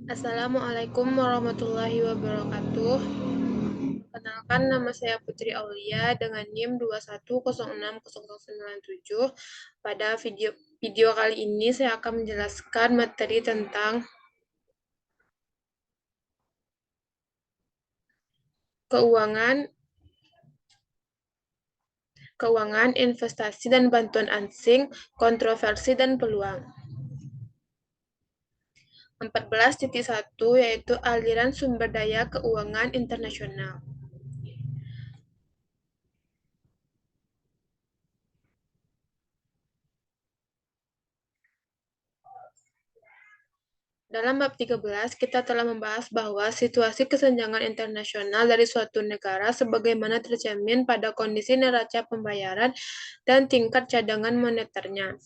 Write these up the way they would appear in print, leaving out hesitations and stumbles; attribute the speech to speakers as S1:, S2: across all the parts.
S1: Assalamualaikum warahmatullahi wabarakatuh. Perkenalkan, nama saya Putri Aulia dengan NIM 2106097. Pada video kali ini saya akan menjelaskan materi tentang keuangan, investasi dan bantuan asing, kontroversi dan peluang. 14.1 yaitu aliran sumber daya keuangan internasional. Dalam bab 13, kita telah membahas bahwa situasi kesenjangan internasional dari suatu negara sebagaimana tercermin pada kondisi neraca pembayaran dan tingkat cadangan moneternya.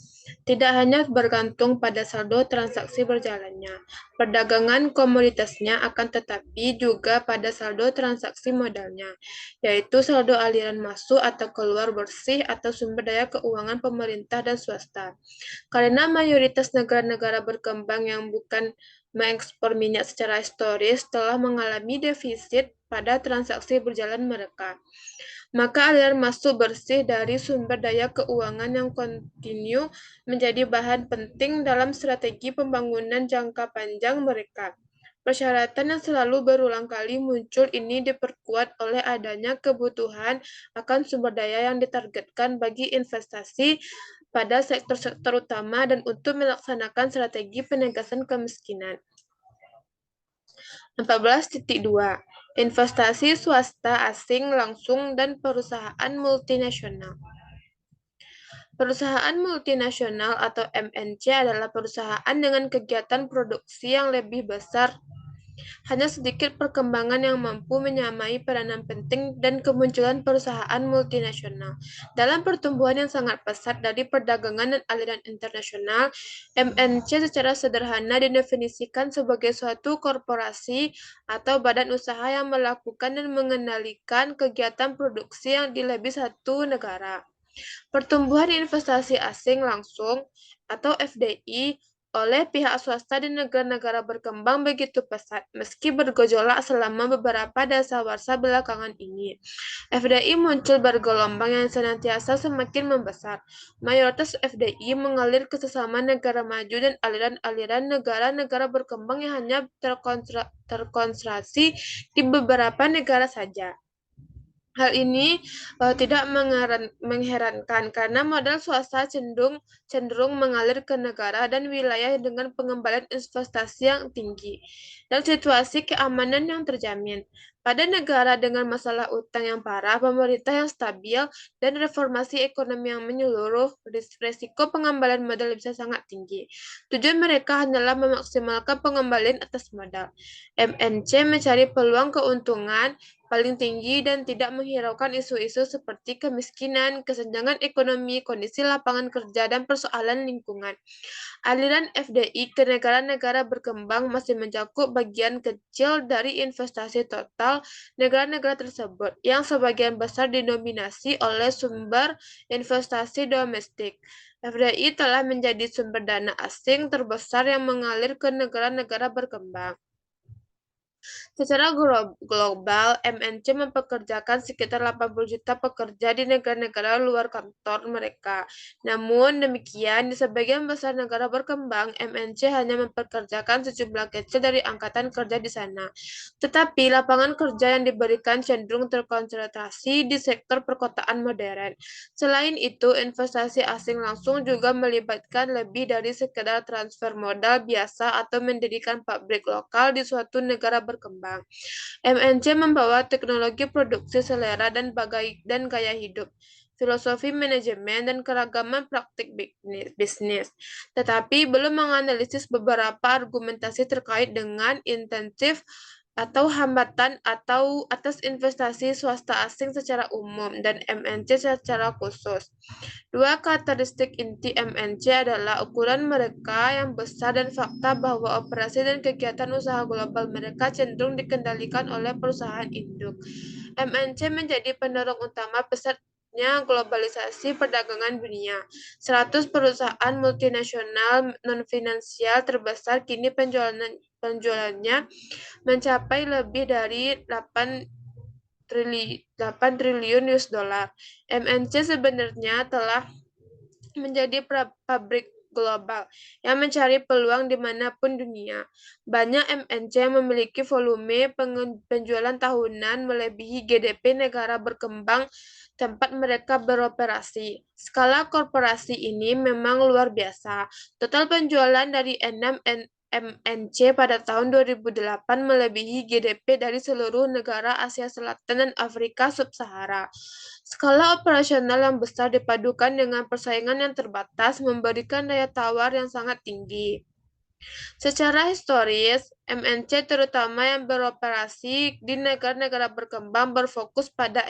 S1: Tidak hanya bergantung pada saldo transaksi berjalannya, perdagangan komoditasnya, akan tetapi juga pada saldo transaksi modalnya, yaitu saldo aliran masuk atau keluar bersih atau sumber daya keuangan pemerintah dan swasta. Karena mayoritas negara-negara berkembang yang bukan mengekspor minyak secara historis telah mengalami defisit pada transaksi berjalan mereka, maka aliran masuk bersih dari sumber daya keuangan yang kontinu menjadi bahan penting dalam strategi pembangunan jangka panjang mereka. Persyaratan yang selalu berulang kali muncul ini diperkuat oleh adanya kebutuhan akan sumber daya yang ditargetkan bagi investasi pada sektor-sektor utama dan untuk melaksanakan strategi penegasan kemiskinan. 14.2 Investasi swasta asing langsung dan perusahaan multinasional. Perusahaan multinasional atau MNC adalah perusahaan dengan kegiatan produksi yang lebih besar. Hanya sedikit perkembangan yang mampu menyamai peranan penting dan kemunculan perusahaan multinasional. Dalam pertumbuhan yang sangat pesat dari perdagangan dan aliran internasional, MNC secara sederhana didefinisikan sebagai suatu korporasi atau badan usaha yang melakukan dan mengendalikan kegiatan produksi yang di lebih satu negara. Pertumbuhan investasi asing langsung atau FDI oleh pihak swasta di negara-negara berkembang begitu pesat, meski bergejolak selama beberapa dasawarsa belakangan ini. FDI muncul bergelombang yang senantiasa semakin membesar. Mayoritas FDI mengalir ke sesama negara maju dan aliran-aliran negara-negara berkembang yang hanya terkonsentrasi di beberapa negara saja. Hal ini tidak mengherankan karena modal swasta cenderung mengalir ke negara dan wilayah dengan pengembalian investasi yang tinggi dan situasi keamanan yang terjamin. Pada negara dengan masalah utang yang parah, pemerintah yang stabil, dan reformasi ekonomi yang menyeluruh, risiko pengembalian modal bisa sangat tinggi. Tujuan mereka hanyalah memaksimalkan pengembalian atas modal. MNC mencari peluang keuntungan paling tinggi dan tidak menghiraukan isu-isu seperti kemiskinan, kesenjangan ekonomi, kondisi lapangan kerja, dan persoalan lingkungan. Aliran FDI ke negara-negara berkembang masih mencakup bagian kecil dari investasi total negara-negara tersebut, yang sebagian besar didominasi oleh sumber investasi domestik. FDI telah menjadi sumber dana asing terbesar yang mengalir ke negara-negara berkembang. Secara global, MNC mempekerjakan sekitar 80 juta pekerja di negara-negara luar kantor mereka. Namun demikian, di sebagian besar negara berkembang, MNC hanya mempekerjakan sejumlah kecil dari angkatan kerja di sana. Tetapi lapangan kerja yang diberikan cenderung terkonsentrasi di sektor perkotaan modern. Selain itu, investasi asing langsung juga melibatkan lebih dari sekedar transfer modal biasa atau mendirikan pabrik lokal di suatu negara berkembang. MNC membawa teknologi produksi selera dan gaya hidup, filosofi manajemen, dan keragaman praktik bisnis, tetapi belum menganalisis beberapa argumentasi terkait dengan intensif atau hambatan atau atas investasi swasta asing secara umum dan MNC secara khusus. Dua karakteristik inti MNC adalah ukuran mereka yang besar dan fakta bahwa operasi dan kegiatan usaha global mereka cenderung dikendalikan oleh perusahaan induk. MNC menjadi pendorong utama pesatnya globalisasi perdagangan dunia. 100 perusahaan multinasional non-finansial terbesar kini penjualannya mencapai lebih dari 8 triliun US dollar. MNC sebenarnya telah menjadi pabrik global yang mencari peluang dimanapun dunia. Banyak MNC yang memiliki volume penjualan tahunan melebihi GDP negara berkembang tempat mereka beroperasi. Skala korporasi ini memang luar biasa. Total penjualan dari 6 MNC pada tahun 2008 melebihi GDP dari seluruh negara Asia Selatan dan Afrika Sub-Sahara. Skala operasional yang besar dipadukan dengan persaingan yang terbatas memberikan daya tawar yang sangat tinggi. Secara historis, MNC terutama yang beroperasi di negara-negara berkembang berfokus pada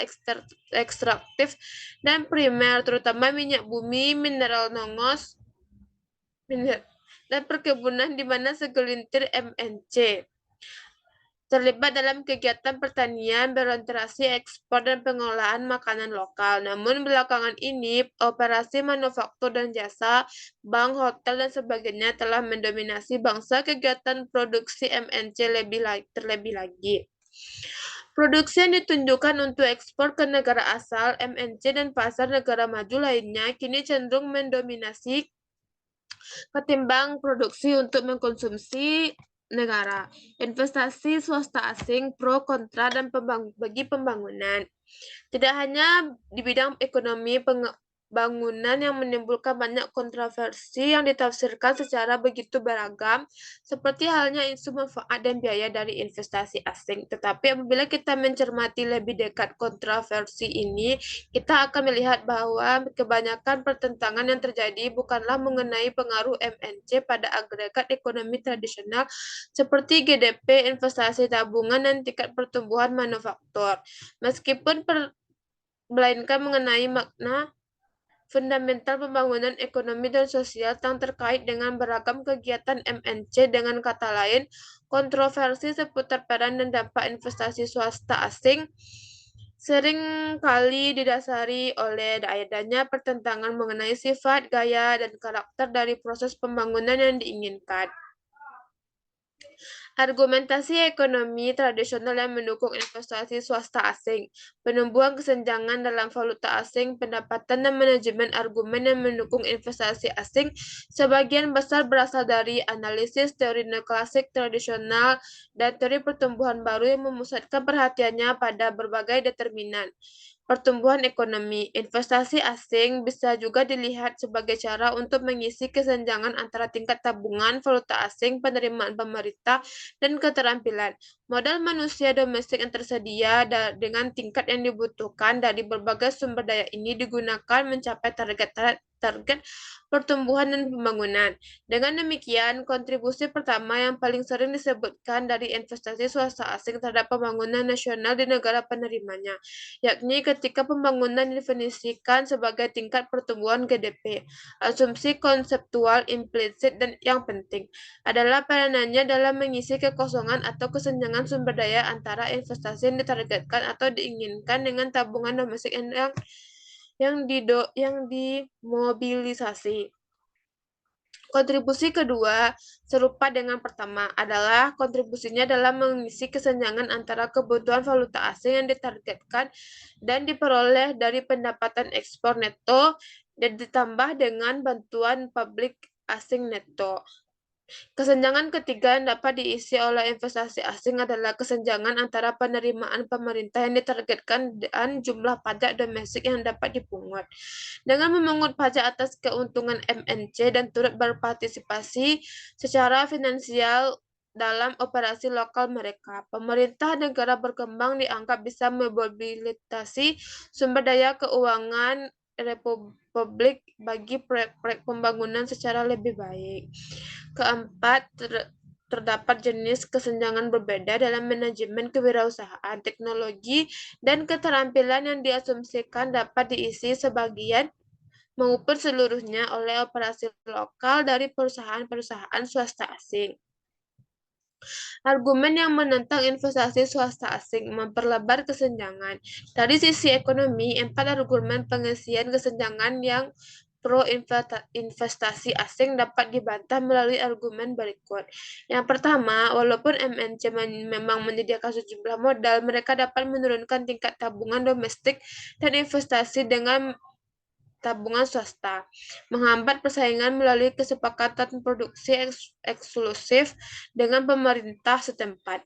S1: ekstraktif dan primer, terutama minyak bumi, mineral nongos, dan perkebunan di mana segelintir MNC terlibat dalam kegiatan pertanian, berorientasi ekspor dan pengolahan makanan lokal. Namun belakangan ini, operasi manufaktur dan jasa, bank, hotel, dan sebagainya telah mendominasi bangsa kegiatan produksi MNC terlebih lagi. Produksi yang ditunjukkan untuk ekspor ke negara asal, MNC dan pasar negara maju lainnya kini cenderung mendominasi ketimbang produksi untuk mengkonsumsi negara. Investasi swasta asing pro kontra dan bagi pembangunan. Tidak hanya di bidang ekonomi bangunan yang menimbulkan banyak kontroversi yang ditafsirkan secara begitu beragam, seperti halnya isu manfaat dan biaya dari investasi asing. Tetapi apabila kita mencermati lebih dekat kontroversi ini, kita akan melihat bahwa kebanyakan pertentangan yang terjadi bukanlah mengenai pengaruh MNC pada agregat ekonomi tradisional seperti GDP, investasi tabungan, dan tingkat pertumbuhan manufaktur. Meskipun melainkan mengenai makna fundamental pembangunan ekonomi dan sosial yang terkait dengan beragam kegiatan MNC. Dengan kata lain, kontroversi seputar peran dan dampak investasi swasta asing sering kali didasari oleh adanya pertentangan mengenai sifat, gaya, dan karakter dari proses pembangunan yang diinginkan. Argumentasi ekonomi tradisional yang mendukung investasi swasta asing, penumbuhan kesenjangan dalam valuta asing, pendapatan dan manajemen argumen yang mendukung investasi asing sebagian besar berasal dari analisis teori neoklasik tradisional dan teori pertumbuhan baru yang memusatkan perhatiannya pada berbagai determinan. Pertumbuhan ekonomi, investasi asing bisa juga dilihat sebagai cara untuk mengisi kesenjangan antara tingkat tabungan, valuta asing, penerimaan pemerintah, dan keterampilan. Modal manusia domestik yang tersedia dengan tingkat yang dibutuhkan dari berbagai sumber daya ini digunakan mencapai target pertumbuhan dan pembangunan. Dengan demikian, kontribusi pertama yang paling sering disebutkan dari investasi swasta asing terhadap pembangunan nasional di negara penerimanya, yakni ketika pembangunan didefinisikan sebagai tingkat pertumbuhan GDP. Asumsi konseptual implisit dan yang penting adalah peranannya dalam mengisi kekosongan atau kesenjangan sumber daya antara investasi yang ditargetkan atau diinginkan dengan tabungan domestik yang dimobilisasi. Kontribusi kedua, serupa dengan pertama, adalah kontribusinya dalam mengisi kesenjangan antara kebutuhan valuta asing yang ditargetkan dan diperoleh dari pendapatan ekspor neto dan ditambah dengan bantuan publik asing neto. Kesenjangan ketiga yang dapat diisi oleh investasi asing adalah kesenjangan antara penerimaan pemerintah yang ditargetkan dan jumlah pajak domestik yang dapat dipungut. Dengan memungut pajak atas keuntungan MNC dan turut berpartisipasi secara finansial dalam operasi lokal mereka, pemerintah negara berkembang dianggap bisa memobilisasi sumber daya keuangan republik bagi proyek-proyek pembangunan secara lebih baik. Keempat, terdapat jenis kesenjangan berbeda dalam manajemen kewirausahaan, teknologi, dan keterampilan yang diasumsikan dapat diisi sebagian maupun seluruhnya oleh operasi lokal dari perusahaan-perusahaan swasta asing. Argumen yang menentang investasi swasta asing memperlebar kesenjangan. Dari sisi ekonomi, 4 argumen pengisian kesenjangan yang pro investasi asing dapat dibantah melalui argumen berikut. Yang pertama, walaupun MNC memang menyediakan sejumlah modal, mereka dapat menurunkan tingkat tabungan domestik dan investasi dengan tabungan swasta, menghambat persaingan melalui kesepakatan produksi eksklusif dengan pemerintah setempat.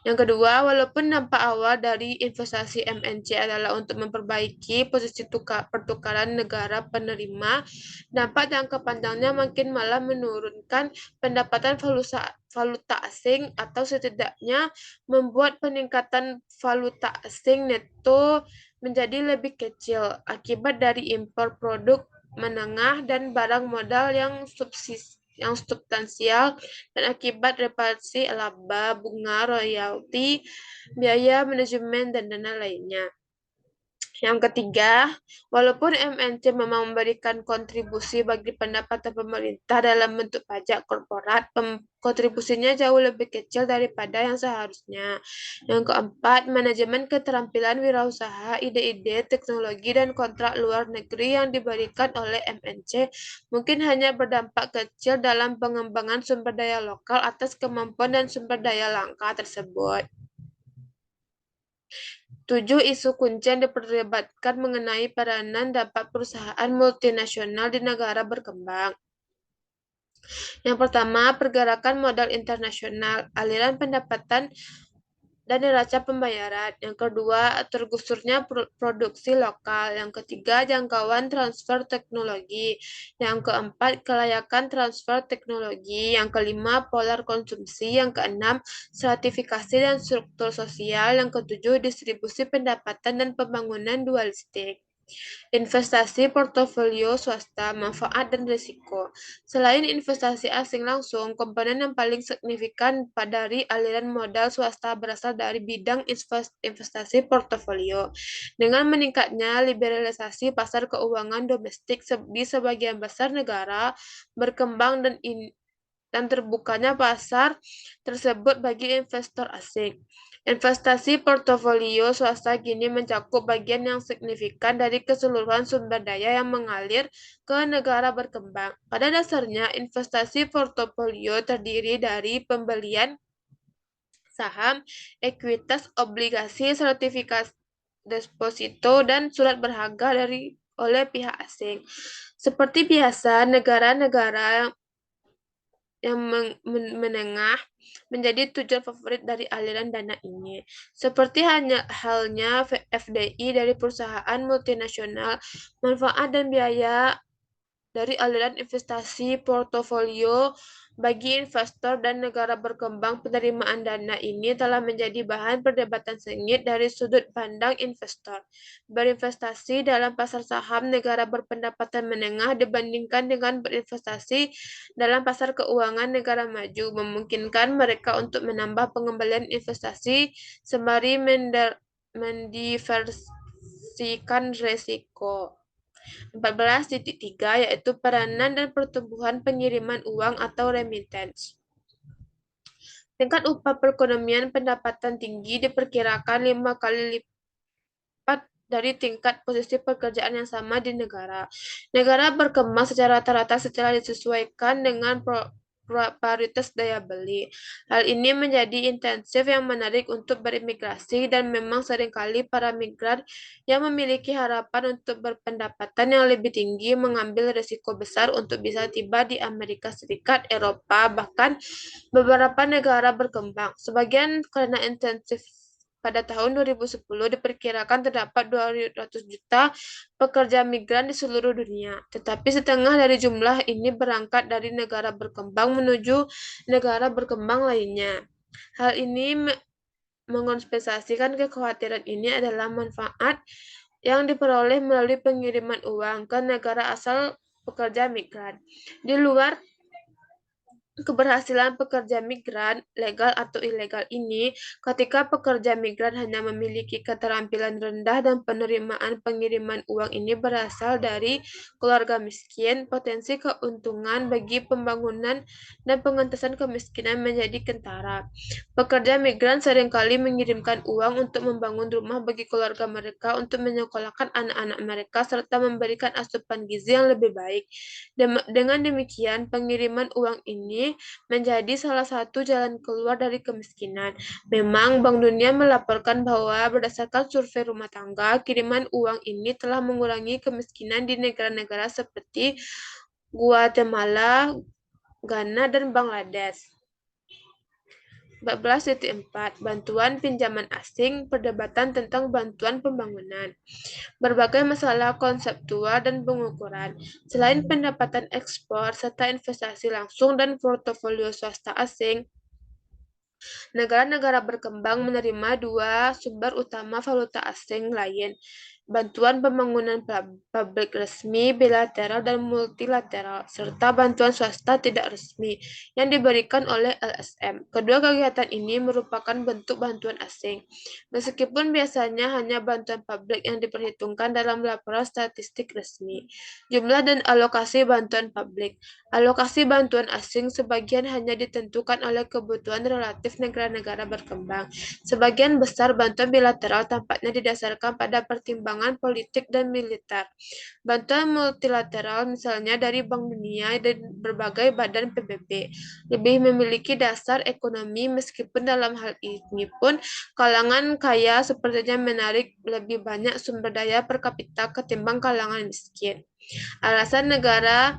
S1: Yang kedua, walaupun dampak awal dari investasi MNC adalah untuk memperbaiki posisi pertukaran negara penerima, dampak jangka panjangnya makin malah menurunkan pendapatan valuta asing atau setidaknya membuat peningkatan valuta asing neto menjadi lebih kecil akibat dari impor produk menengah dan barang modal yang substansial dan akibat reparasi laba, bunga, royalti, biaya manajemen, dan dana lainnya. Yang ketiga, walaupun MNC memang memberikan kontribusi bagi pendapatan pemerintah dalam bentuk pajak korporat, kontribusinya jauh lebih kecil daripada yang seharusnya. Yang keempat, manajemen keterampilan wirausaha, ide-ide, teknologi, dan kontrak luar negeri yang diberikan oleh MNC mungkin hanya berdampak kecil dalam pengembangan sumber daya lokal atas kemampuan dan sumber daya langka tersebut. 7. Isu kunci yang diperdebatkan mengenai peranan dampak perusahaan multinasional di negara berkembang. Yang pertama, pergerakan modal internasional, aliran pendapatan dan neraca pembayaran. Yang kedua, tergusurnya produksi lokal. Yang ketiga, jangkauan transfer teknologi. Yang keempat, kelayakan transfer teknologi. Yang kelima, pola konsumsi. Yang keenam, stratifikasi dan struktur sosial. Yang ketujuh, distribusi pendapatan dan pembangunan dualistik. Investasi portofolio swasta, manfaat dan risiko. Selain investasi asing langsung, komponen yang paling signifikan dari aliran modal swasta berasal dari bidang investasi portofolio. Dengan meningkatnya liberalisasi pasar keuangan domestik di sebagian besar negara berkembang dan terbukanya pasar tersebut bagi investor asing. Investasi portofolio swasta kini mencakup bagian yang signifikan dari keseluruhan sumber daya yang mengalir ke negara berkembang. Pada dasarnya, investasi portofolio terdiri dari pembelian saham, ekuitas, obligasi, sertifikat deposito, dan surat berharga oleh pihak asing. Seperti biasa, negara-negara yang menengah menjadi tujuan favorit dari aliran dana ini. Seperti halnya FDI dari perusahaan multinasional, manfaat dan biaya dari aliran investasi portofolio bagi investor dan negara berkembang. Penerimaan dana ini telah menjadi bahan perdebatan sengit dari sudut pandang investor. Berinvestasi dalam pasar saham negara berpendapatan menengah dibandingkan dengan berinvestasi dalam pasar keuangan negara maju memungkinkan mereka untuk menambah pengembalian investasi sembari mendiversikan risiko. 14.3 yaitu peranan dan pertumbuhan pengiriman uang atau remittance. Tingkat upah perekonomian pendapatan tinggi diperkirakan 5 kali lipat dari tingkat posisi pekerjaan yang sama di negara. Negara berkembang secara rata-rata setelah disesuaikan dengan paritas daya beli. Hal ini menjadi intensif yang menarik untuk berimigrasi dan memang seringkali para migran yang memiliki harapan untuk berpendapatan yang lebih tinggi mengambil risiko besar untuk bisa tiba di Amerika Serikat, Eropa, bahkan beberapa negara berkembang. Sebagian karena intensif pada tahun 2010 diperkirakan terdapat 200 juta pekerja migran di seluruh dunia, tetapi setengah dari jumlah ini berangkat dari negara berkembang menuju negara berkembang lainnya. Hal ini mengompensasikan kekhawatiran ini adalah manfaat yang diperoleh melalui pengiriman uang ke negara asal pekerja migran. Di luar keberhasilan pekerja migran, legal atau ilegal ini, ketika pekerja migran hanya memiliki keterampilan rendah dan penerimaan pengiriman uang ini berasal dari keluarga miskin, potensi keuntungan bagi pembangunan dan pengentasan kemiskinan menjadi kentara. Pekerja migran seringkali mengirimkan uang untuk membangun rumah bagi keluarga mereka, untuk menyekolahkan anak-anak mereka, serta memberikan asupan gizi yang lebih baik. Dengan demikian, pengiriman uang ini menjadi salah satu jalan keluar dari kemiskinan. Memang, Bank Dunia melaporkan bahwa berdasarkan survei rumah tangga, kiriman uang ini telah mengurangi kemiskinan di negara-negara seperti Guatemala, Ghana, dan Bangladesh. 14.4 Bantuan pinjaman asing, perdebatan tentang bantuan pembangunan. Berbagai masalah konseptual dan pengukuran. Selain pendapatan ekspor serta investasi langsung dan portofolio swasta asing, negara-negara berkembang menerima dua sumber utama valuta asing lain, bantuan pembangunan publik resmi, bilateral, dan multilateral, serta bantuan swasta tidak resmi yang diberikan oleh LSM. Kedua kegiatan ini merupakan bentuk bantuan asing, meskipun biasanya hanya bantuan publik yang diperhitungkan dalam laporan statistik resmi. Jumlah dan alokasi bantuan publik. Alokasi bantuan asing sebagian hanya ditentukan oleh kebutuhan relatif negara-negara berkembang. Sebagian besar bantuan bilateral tampaknya didasarkan pada pertimbangan politik dan militer. Bantuan multilateral, misalnya dari Bank Dunia dan berbagai badan PBB, lebih memiliki dasar ekonomi, meskipun dalam hal ini pun kalangan kaya sepertinya menarik lebih banyak sumber daya per kapita ketimbang kalangan miskin. Alasan negara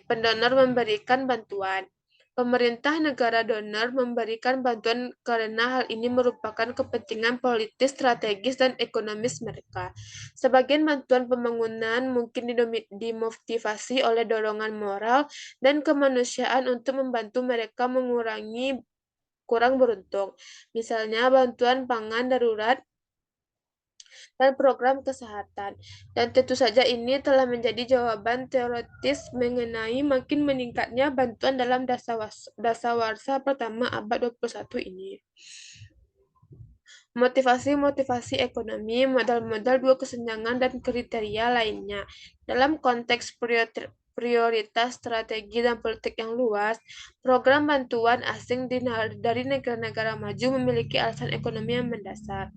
S1: pendonor memberikan bantuan. Pemerintah negara donor memberikan bantuan karena hal ini merupakan kepentingan politis, strategis, dan ekonomis mereka. Sebagian bantuan pembangunan mungkin dimotivasi oleh dorongan moral dan kemanusiaan untuk membantu mereka mengurangi kurang beruntung. Misalnya bantuan pangan darurat dan program kesehatan. Dan tentu saja ini telah menjadi jawaban teoritis mengenai makin meningkatnya bantuan dalam dasawarsa pertama abad 21 ini. Motivasi-motivasi ekonomi, modal-modal dua kesenjangan, dan kriteria lainnya. Dalam konteks prioritas strategi dan politik yang luas, program bantuan asing dari negara-negara maju memiliki alasan ekonomi yang mendasar.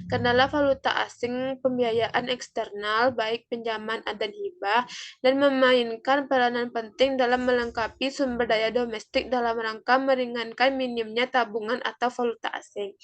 S1: Kendala valuta asing, pembiayaan eksternal, baik pinjaman dan hibah, dan memainkan peranan penting dalam melengkapi sumber daya domestik dalam rangka meringankan minimnya tabungan atau valuta asing.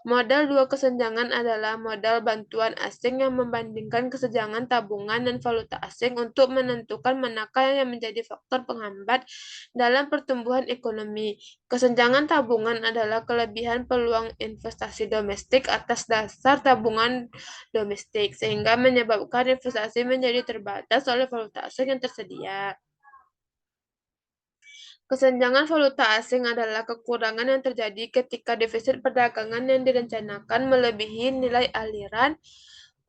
S1: Modal dua kesenjangan adalah modal bantuan asing yang membandingkan kesenjangan tabungan dan valuta asing untuk menentukan manakah yang menjadi faktor penghambat dalam pertumbuhan ekonomi. Kesenjangan tabungan adalah kelebihan peluang investasi domestik atas dasar tabungan domestik, sehingga menyebabkan investasi menjadi terbatas oleh valuta asing yang tersedia. Kesenjangan valuta asing adalah kekurangan yang terjadi ketika defisit perdagangan yang direncanakan melebihi nilai aliran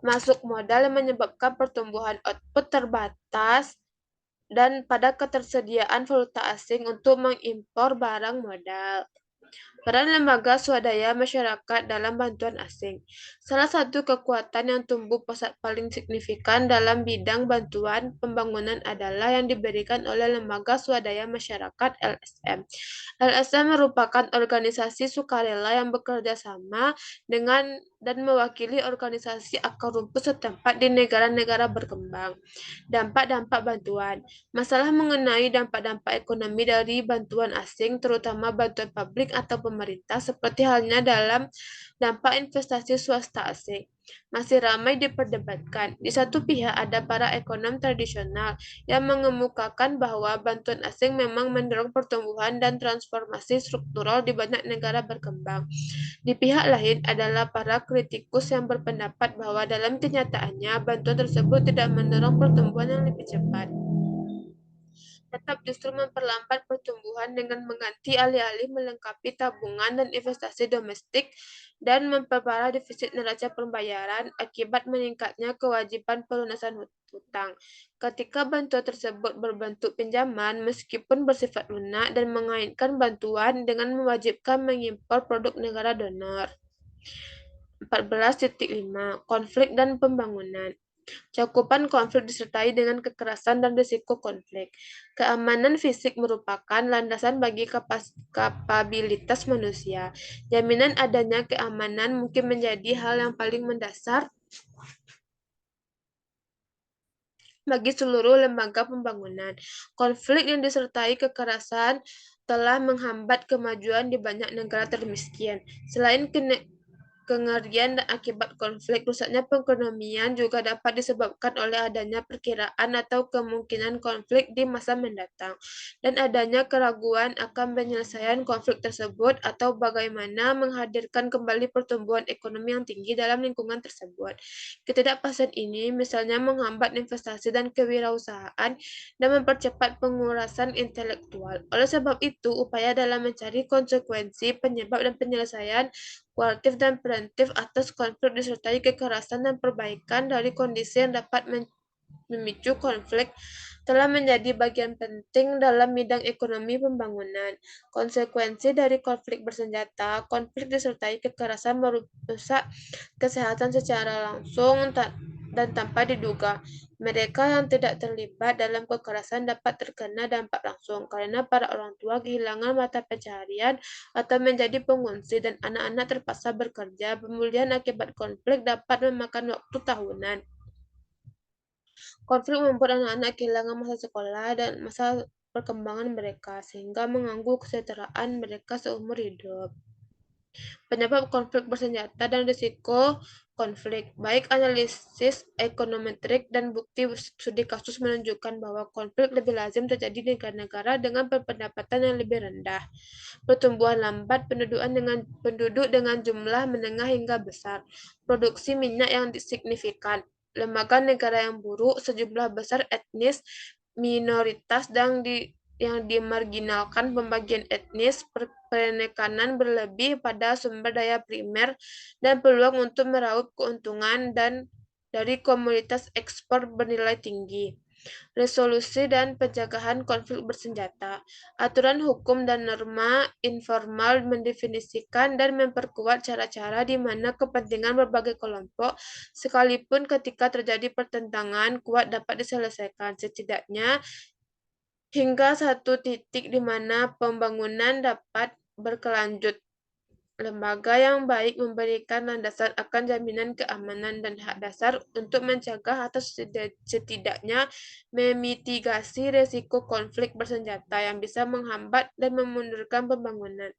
S1: masuk modal yang menyebabkan pertumbuhan output terbatas dan pada ketersediaan valuta asing untuk mengimpor barang modal. Peran lembaga swadaya masyarakat dalam bantuan asing. Salah satu kekuatan yang tumbuh pesat paling signifikan dalam bidang bantuan pembangunan adalah yang diberikan oleh lembaga swadaya masyarakat LSM. LSM merupakan organisasi sukarela yang bekerja sama dengan dan mewakili organisasi akar rumput setempat di negara-negara berkembang. Dampak-dampak bantuan. Masalah mengenai dampak-dampak ekonomi dari bantuan asing, terutama bantuan publik atau pemerintah, seperti halnya dalam dampak investasi swasta asing, masih ramai diperdebatkan. Di satu pihak ada para ekonom tradisional yang mengemukakan bahwa bantuan asing memang mendorong pertumbuhan dan transformasi struktural di banyak negara berkembang. Di pihak lain adalah para kritikus yang berpendapat bahwa dalam kenyataannya bantuan tersebut tidak mendorong pertumbuhan yang lebih cepat. tetap justru memperlambat pertumbuhan dengan mengganti alih-alih melengkapi tabungan dan investasi domestik dan memperparah defisit neraca pembayaran akibat meningkatnya kewajiban pelunasan hutang. Ketika bantuan tersebut berbentuk pinjaman, meskipun bersifat lunak dan mengaitkan bantuan dengan mewajibkan mengimpor produk negara donor. 14.5 Konflik dan pembangunan. Cakupan konflik disertai dengan kekerasan dan risiko konflik. Keamanan fisik merupakan landasan bagi kapabilitas manusia. Jaminan adanya keamanan mungkin menjadi hal yang paling mendasar bagi seluruh lembaga pembangunan. Konflik yang disertai kekerasan telah menghambat kemajuan di banyak negara termiskin. Selain kengerian dan akibat konflik, rusaknya perekonomian juga dapat disebabkan oleh adanya perkiraan atau kemungkinan konflik di masa mendatang, dan adanya keraguan akan penyelesaian konflik tersebut atau bagaimana menghadirkan kembali pertumbuhan ekonomi yang tinggi dalam lingkungan tersebut. Ketidakpastian ini misalnya menghambat investasi dan kewirausahaan dan mempercepat pengurasan intelektual. Oleh sebab itu, upaya dalam mencari konsekuensi, penyebab, dan penyelesaian kualitatif dan preventif atas konflik disertai kekerasan dan perbaikan dari kondisi yang dapat memicu konflik telah menjadi bagian penting dalam bidang ekonomi pembangunan. Konsekuensi dari konflik bersenjata, konflik disertai kekerasan merusak kesehatan secara langsung dan tanpa diduga. Mereka yang tidak terlibat dalam kekerasan dapat terkena dampak langsung karena para orang tua kehilangan mata pencaharian atau menjadi pengungsi dan anak-anak terpaksa bekerja. Pemulihan akibat konflik dapat memakan waktu tahunan. Konflik membuat anak-anak kehilangan masa sekolah dan masa perkembangan mereka, sehingga mengganggu kesejahteraan mereka seumur hidup. Penyebab konflik bersenjata dan risiko konflik. Baik analisis ekonometrik dan bukti studi kasus menunjukkan bahwa konflik lebih lazim terjadi di negara-negara dengan pendapatan yang lebih rendah, pertumbuhan lambat, penduduk dengan jumlah menengah hingga besar, produksi minyak yang signifikan, lembaga negara yang buruk, sejumlah besar etnis minoritas yang dimarginalkan, pembagian etnis, penekanan berlebih pada sumber daya primer, dan peluang untuk meraup keuntungan dari komoditas ekspor bernilai tinggi. Resolusi dan pencegahan konflik bersenjata. Aturan hukum dan norma informal mendefinisikan dan memperkuat cara-cara di mana kepentingan berbagai kelompok, sekalipun ketika terjadi pertentangan kuat, dapat diselesaikan. Setidaknya hingga satu titik di mana pembangunan dapat berkelanjut. Lembaga yang baik memberikan landasan akan jaminan keamanan dan hak dasar untuk mencegah atau setidaknya memitigasi risiko konflik bersenjata yang bisa menghambat dan memundurkan pembangunan.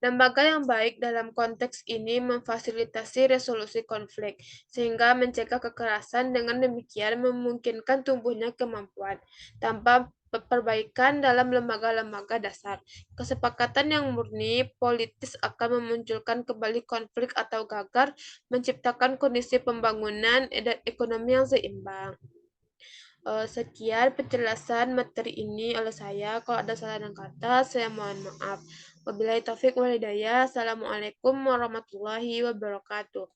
S1: Lembaga yang baik dalam konteks ini memfasilitasi resolusi konflik, sehingga mencegah kekerasan, dengan demikian memungkinkan tumbuhnya kemampuan. Tanpa perbaikan dalam lembaga-lembaga dasar, kesepakatan yang murni politis akan memunculkan kembali konflik atau gagal menciptakan kondisi pembangunan dan ekonomi yang seimbang. Sekian penjelasan materi ini oleh saya. Kalau ada salah dan kata, saya mohon maaf. Wabillahi taufik wal hidayah. Assalamualaikum warahmatullahi wabarakatuh.